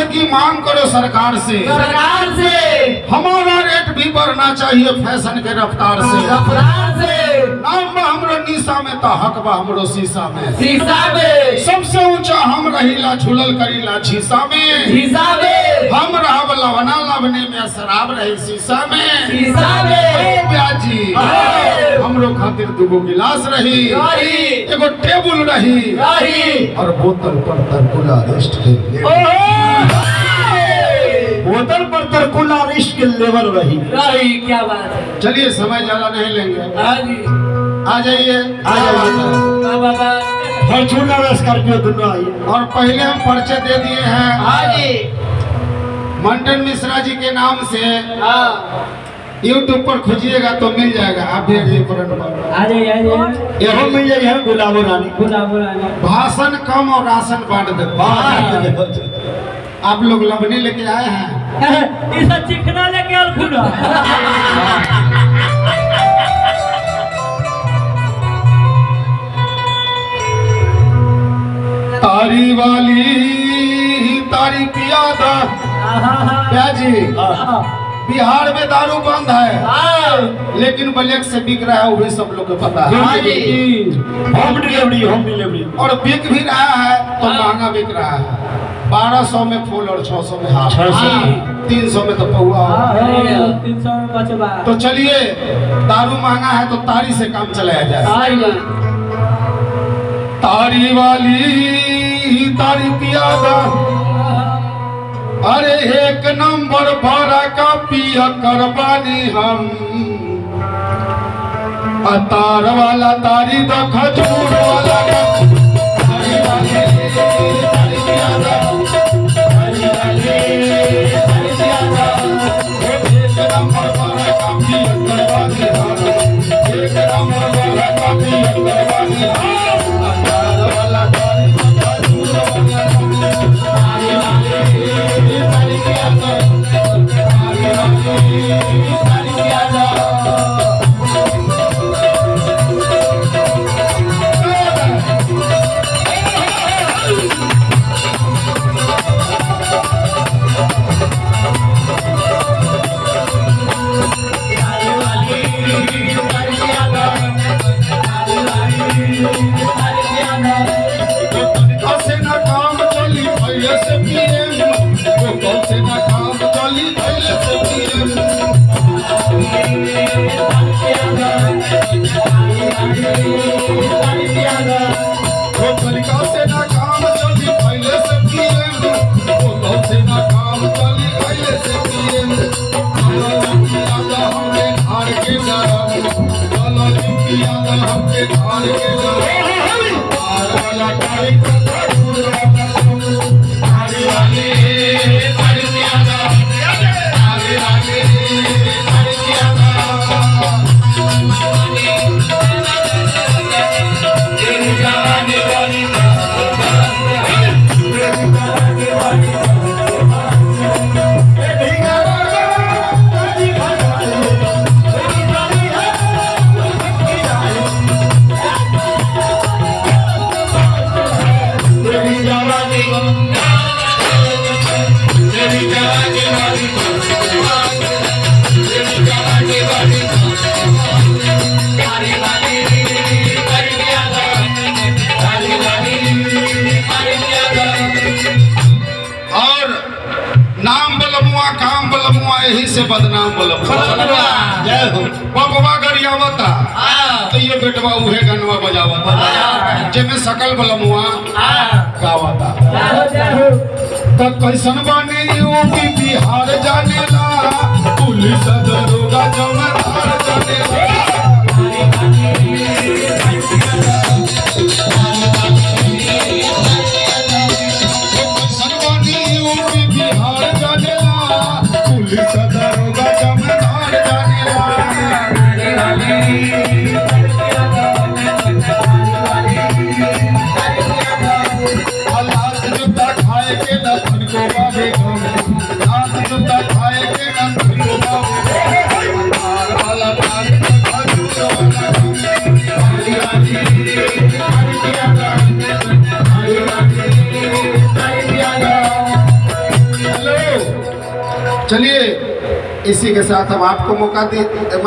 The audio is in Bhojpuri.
की मांग करो सरकार से, हमारा रेट भी बढ़ना चाहिए फैशन के रफ्तार से। नाम बा हमरो निशा में तो हक बा हमरो शीशा में। सबसे ऊंचा हम रहीला झूलल करीला शीशा में। हम रहब लवना लवने में शराब रही शीशा में। ब्याजी हमरो खातिर दुगो गिलास रही, एगो टेबुल रही और बोतल पर तरकुला रेस्ट के बोतल पर तरकुला रेस्ट के लेवल रही। क्या बात है। चलिए समय ज्यादा नहीं लेंगे, आ जाइए फॉर्च्यूनर स्कॉर्पियो दोनों आइए। और पहले हम पर्चे दे दिए हैं मंटन मिश्रा जी के नाम से। YouTube पर खोजिएगा तो मिल जाएगा, आप भी आ जाइए यहो मिल जाएगा। गुलाबो रानी भाषण कम और राशन बांट दे। आप लोग लवनी लेके आए हैं, इसे चिकना लेके अलखुना। तारी वाली तारी पियादा प्याजी। बिहार में दारू बंद है लेकिन ब्लैक से बिक रहा है, वो भी सब लोग को पता है। होम डिलीवरी और बिक भी रहा है तो महंगा बिक रहा है। 1200 में फुल और 600 में हाफ, 300 में तो पौआ। 300 में बचवा। तो चलिए दारू महंगा है तो तारी से काम चलाया जाए। तारी वाली तारी पियादा, अरे एक नंबर भरा का पिया करबानी हम। तार वाला तारी द खजूर वाला तारी वाली तारी पियादा, तारी वाली तारी पियादा। एक नंबर भरा का पिया करबानी हम, एक नंबर भरा का पिया करबानी हम। तार वाला तारी द खजूर वाला तारी वाली तारी पियादा, तारी वाली तारी पियादा। यही से बदनाम बबुआ गरियावता तो ये बेटवा उहे गनवा बजावता जेमे सकल बलमुआ गावता। तो कैसन बने यूपी बिहार जानेला, पुलिस दरोगा जमादार जानेला। चलिए इसी के साथ अब आपको मौका दे